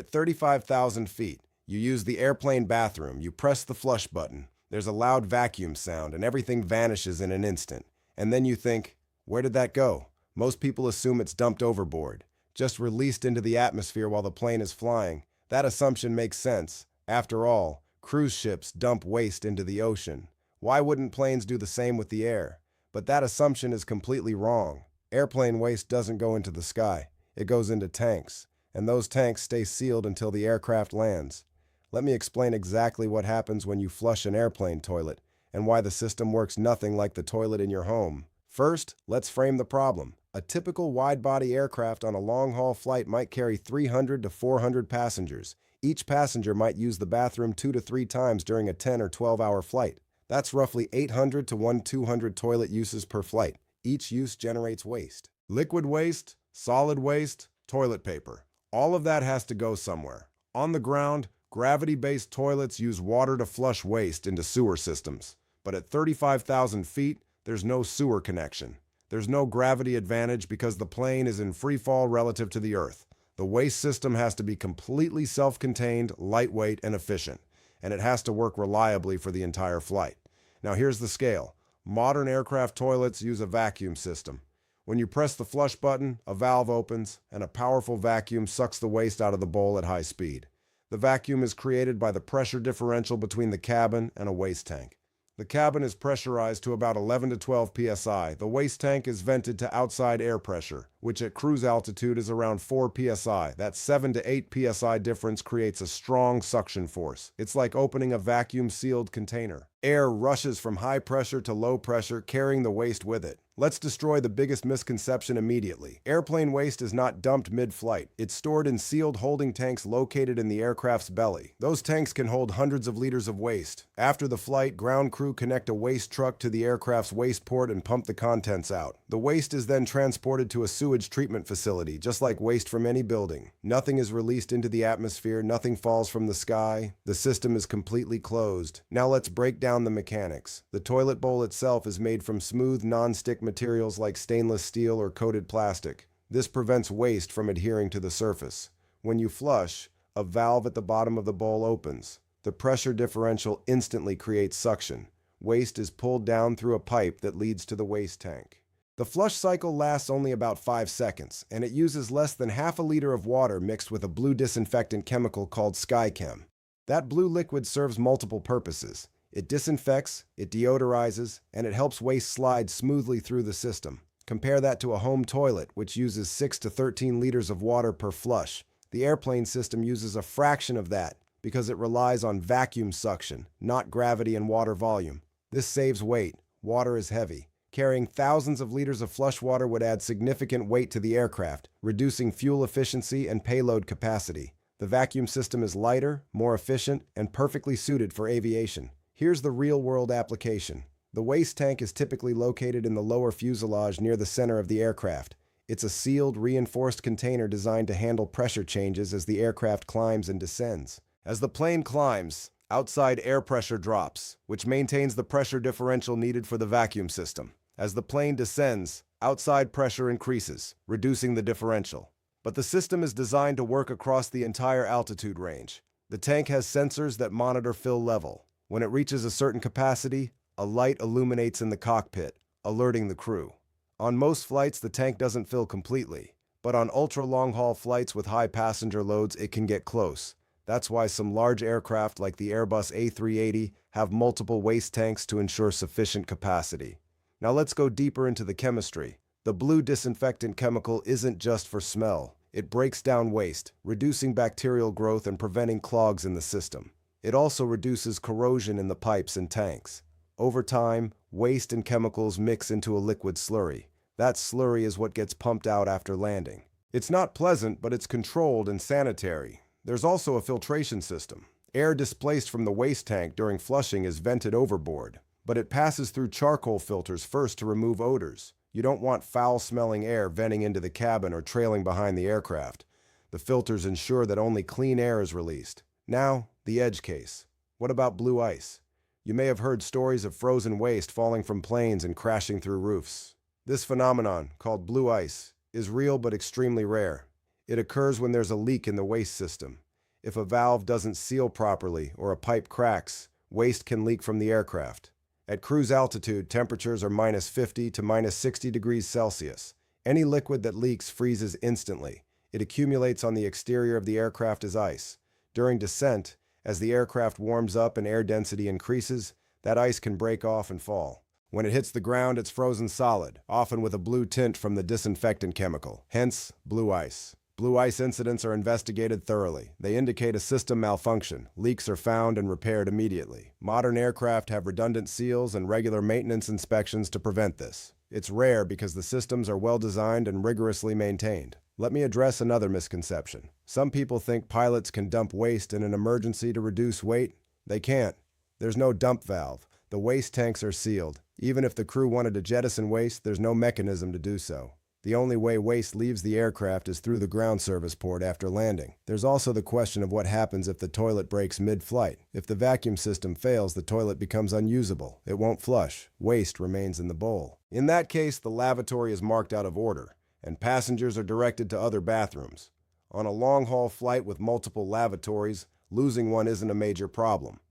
At 35,000 feet, you use the airplane bathroom, you press the flush button, there's a loud vacuum sound, and everything vanishes in an instant. And then you think, where did that go? Most people assume it's dumped overboard, just released into the atmosphere while the plane is flying. That assumption makes sense. After all, cruise ships dump waste into the ocean. Why wouldn't planes do the same with the air? But that assumption is completely wrong. Airplane waste doesn't go into the sky. It goes into tanks, and those tanks stay sealed until the aircraft lands. Let me explain exactly what happens when you flush an airplane toilet, and why the system works nothing like the toilet in your home. First, let's frame the problem. A typical wide-body aircraft on a long-haul flight might carry 300 to 400 passengers. Each passenger might use the bathroom 2 to 3 times during a 10 or 12-hour flight. That's roughly 800 to 1,200 toilet uses per flight. Each use generates waste. Liquid waste, solid waste, toilet paper. All of that has to go somewhere. On the ground, gravity-based toilets use water to flush waste into sewer systems. But at 35,000 feet, there's no sewer connection. There's no gravity advantage because the plane is in free fall relative to the Earth. The waste system has to be completely self-contained, lightweight, and efficient, and it has to work reliably for the entire flight. Now here's the scale. Modern aircraft toilets use a vacuum system. When you press the flush button, a valve opens, and a powerful vacuum sucks the waste out of the bowl at high speed. The vacuum is created by the pressure differential between the cabin and a waste tank. The cabin is pressurized to about 11 to 12 psi. The waste tank is vented to outside air pressure, which at cruise altitude is around 4 psi. That 7 to 8 psi difference creates a strong suction force. It's like opening a vacuum-sealed container. Air rushes from high pressure to low pressure, carrying the waste with it. Let's destroy the biggest misconception immediately. Airplane waste is not dumped mid-flight. It's stored in sealed holding tanks located in the aircraft's belly. Those tanks can hold hundreds of liters of waste. After the flight, ground crew connect a waste truck to the aircraft's waste port and pump the contents out. The waste is then transported to a sewage treatment facility, just like waste from any building. Nothing is released into the atmosphere, nothing falls from the sky. The system is completely closed. Now let's break down the mechanics. The toilet bowl itself is made from smooth, non-stick materials like stainless steel or coated plastic. This prevents waste from adhering to the surface. When you flush, a valve at the bottom of the bowl opens. The pressure differential instantly creates suction. Waste is pulled down through a pipe that leads to the waste tank. The flush cycle lasts only about 5 seconds, and it uses less than half a liter of water mixed with a blue disinfectant chemical called SkyChem. That blue liquid serves multiple purposes. It disinfects, it deodorizes, and it helps waste slide smoothly through the system. Compare that to a home toilet, which uses 6 to 13 liters of water per flush. The airplane system uses a fraction of that because it relies on vacuum suction, not gravity and water volume. This saves weight. Water is heavy. Carrying thousands of liters of flush water would add significant weight to the aircraft, reducing fuel efficiency and payload capacity. The vacuum system is lighter, more efficient, and perfectly suited for aviation. Here's the real-world application. The waste tank is typically located in the lower fuselage near the center of the aircraft. It's a sealed, reinforced container designed to handle pressure changes as the aircraft climbs and descends. As the plane climbs, outside air pressure drops, which maintains the pressure differential needed for the vacuum system. As the plane descends, outside pressure increases, reducing the differential. But the system is designed to work across the entire altitude range. The tank has sensors that monitor fill level. When it reaches a certain capacity, a light illuminates in the cockpit, alerting the crew. On most flights, the tank doesn't fill completely, but on ultra-long-haul flights with high passenger loads, it can get close. That's why some large aircraft like the Airbus A380 have multiple waste tanks to ensure sufficient capacity. Now let's go deeper into the chemistry. The blue disinfectant chemical isn't just for smell. It breaks down waste, reducing bacterial growth and preventing clogs in the system. It also reduces corrosion in the pipes and tanks. Over time, waste and chemicals mix into a liquid slurry. That slurry is what gets pumped out after landing. It's not pleasant, but it's controlled and sanitary. There's also a filtration system. Air displaced from the waste tank during flushing is vented overboard, but it passes through charcoal filters first to remove odors. You don't want foul-smelling air venting into the cabin or trailing behind the aircraft. The filters ensure that only clean air is released. Now, the edge case. What about blue ice? You may have heard stories of frozen waste falling from planes and crashing through roofs. This phenomenon, called blue ice, is real but extremely rare. It occurs when there's a leak in the waste system. If a valve doesn't seal properly or a pipe cracks, waste can leak from the aircraft. At cruise altitude, temperatures are -50 to -60 degrees Celsius. Any liquid that leaks freezes instantly. It accumulates on the exterior of the aircraft as ice. During descent, as the aircraft warms up and air density increases, that ice can break off and fall. When it hits the ground, it's frozen solid, often with a blue tint from the disinfectant chemical, hence blue ice. Blue ice incidents are investigated thoroughly. They indicate a system malfunction. Leaks are found and repaired immediately. Modern aircraft have redundant seals and regular maintenance inspections to prevent this. It's rare because the systems are well designed and rigorously maintained. Let me address another misconception. Some people think pilots can dump waste in an emergency to reduce weight. They can't. There's no dump valve. The waste tanks are sealed. Even if the crew wanted to jettison waste, there's no mechanism to do so. The only way waste leaves the aircraft is through the ground service port after landing. There's also the question of what happens if the toilet breaks mid-flight. If the vacuum system fails, the toilet becomes unusable. It won't flush. Waste remains in the bowl. In that case, the lavatory is marked out of order, and passengers are directed to other bathrooms. On a long-haul flight with multiple lavatories, losing one isn't a major problem.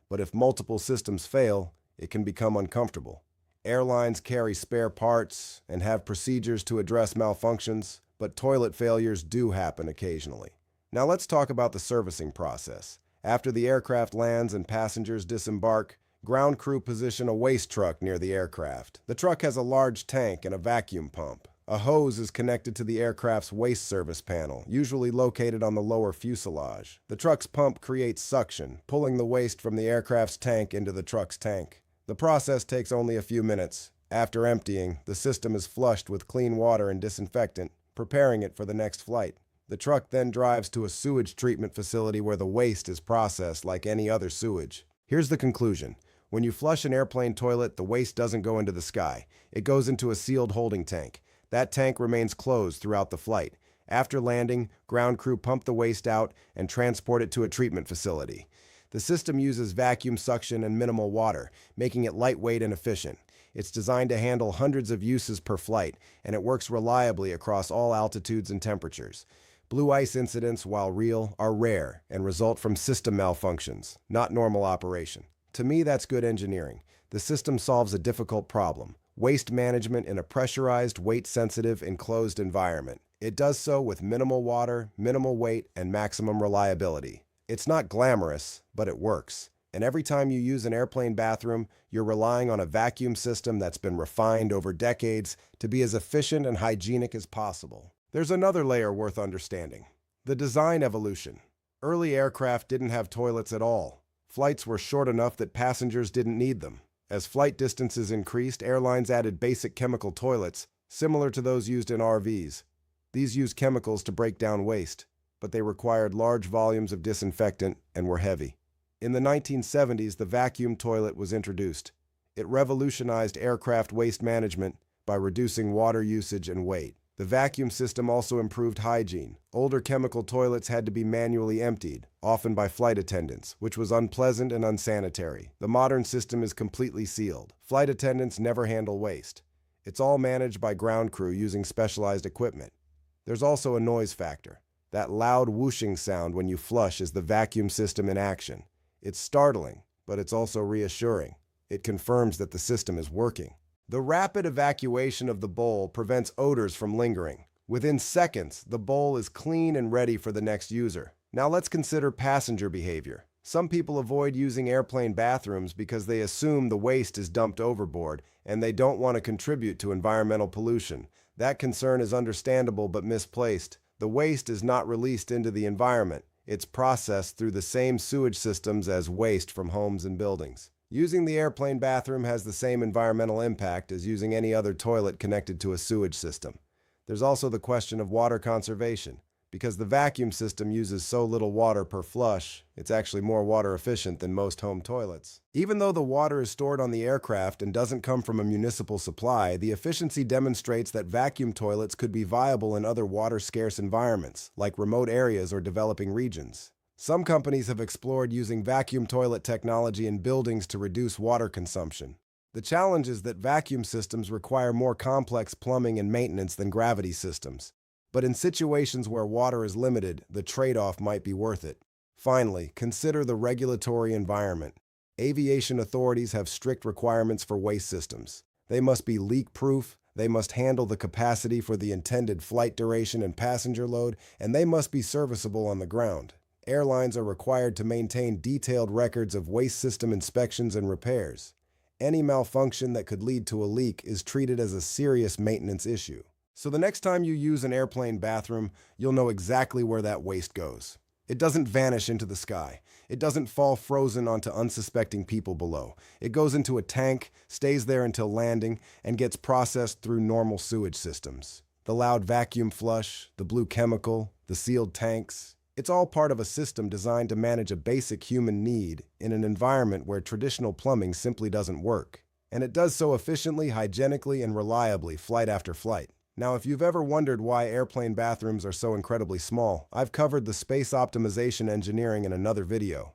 But if multiple systems fail, it can become uncomfortable. Airlines carry spare parts and have procedures to address malfunctions, but toilet failures do happen occasionally. Now let's talk about the servicing process. After the aircraft lands and passengers disembark, ground crew position a waste truck near the aircraft. The truck has a large tank and a vacuum pump. A hose is connected to the aircraft's waste service panel, usually located on the lower fuselage. The truck's pump creates suction, pulling the waste from the aircraft's tank into the truck's tank. The process takes only a few minutes. After emptying, the system is flushed with clean water and disinfectant, preparing it for the next flight. The truck then drives to a sewage treatment facility where the waste is processed like any other sewage. Here's the conclusion. When you flush an airplane toilet, the waste doesn't go into the sky. It goes into a sealed holding tank. That tank remains closed throughout the flight. After landing, ground crew pump the waste out and transport it to a treatment facility. The system uses vacuum suction and minimal water, making it lightweight and efficient. It's designed to handle hundreds of uses per flight, and it works reliably across all altitudes and temperatures. Blue ice incidents, while real, are rare and result from system malfunctions, not normal operation. To me, that's good engineering. The system solves a difficult problem: waste management in a pressurized, weight-sensitive, enclosed environment. It does so with minimal water, minimal weight, and maximum reliability. It's not glamorous, but it works. And every time you use an airplane bathroom, you're relying on a vacuum system that's been refined over decades to be as efficient and hygienic as possible. There's another layer worth understanding: the design evolution. Early aircraft didn't have toilets at all. Flights were short enough that passengers didn't need them. As flight distances increased, airlines added basic chemical toilets, similar to those used in RVs. These use chemicals to break down waste, but they required large volumes of disinfectant and were heavy. In the 1970s, the vacuum toilet was introduced. It revolutionized aircraft waste management by reducing water usage and weight. The vacuum system also improved hygiene. Older chemical toilets had to be manually emptied, often by flight attendants, which was unpleasant and unsanitary. The modern system is completely sealed. Flight attendants never handle waste. It's all managed by ground crew using specialized equipment. There's also a noise factor. That loud whooshing sound when you flush is the vacuum system in action. It's startling, but it's also reassuring. It confirms that the system is working. The rapid evacuation of the bowl prevents odors from lingering. Within seconds, the bowl is clean and ready for the next user. Now let's consider passenger behavior. Some people avoid using airplane bathrooms because they assume the waste is dumped overboard and they don't want to contribute to environmental pollution. That concern is understandable but misplaced. The waste is not released into the environment. It's processed through the same sewage systems as waste from homes and buildings. Using the airplane bathroom has the same environmental impact as using any other toilet connected to a sewage system. There's also the question of water conservation. Because the vacuum system uses so little water per flush, it's actually more water efficient than most home toilets. Even though the water is stored on the aircraft and doesn't come from a municipal supply, the efficiency demonstrates that vacuum toilets could be viable in other water-scarce environments, like remote areas or developing regions. Some companies have explored using vacuum toilet technology in buildings to reduce water consumption. The challenge is that vacuum systems require more complex plumbing and maintenance than gravity systems. But in situations where water is limited, the trade-off might be worth it. Finally, consider the regulatory environment. Aviation authorities have strict requirements for waste systems. They must be leak-proof, they must handle the capacity for the intended flight duration and passenger load, and they must be serviceable on the ground. Airlines are required to maintain detailed records of waste system inspections and repairs. Any malfunction that could lead to a leak is treated as a serious maintenance issue. So the next time you use an airplane bathroom, you'll know exactly where that waste goes. It doesn't vanish into the sky. It doesn't fall frozen onto unsuspecting people below. It goes into a tank, stays there until landing, and gets processed through normal sewage systems. The loud vacuum flush, the blue chemical, the sealed tanks, it's all part of a system designed to manage a basic human need in an environment where traditional plumbing simply doesn't work. And it does so efficiently, hygienically, and reliably flight after flight. Now, if you've ever wondered why airplane bathrooms are so incredibly small, I've covered the space optimization engineering in another video.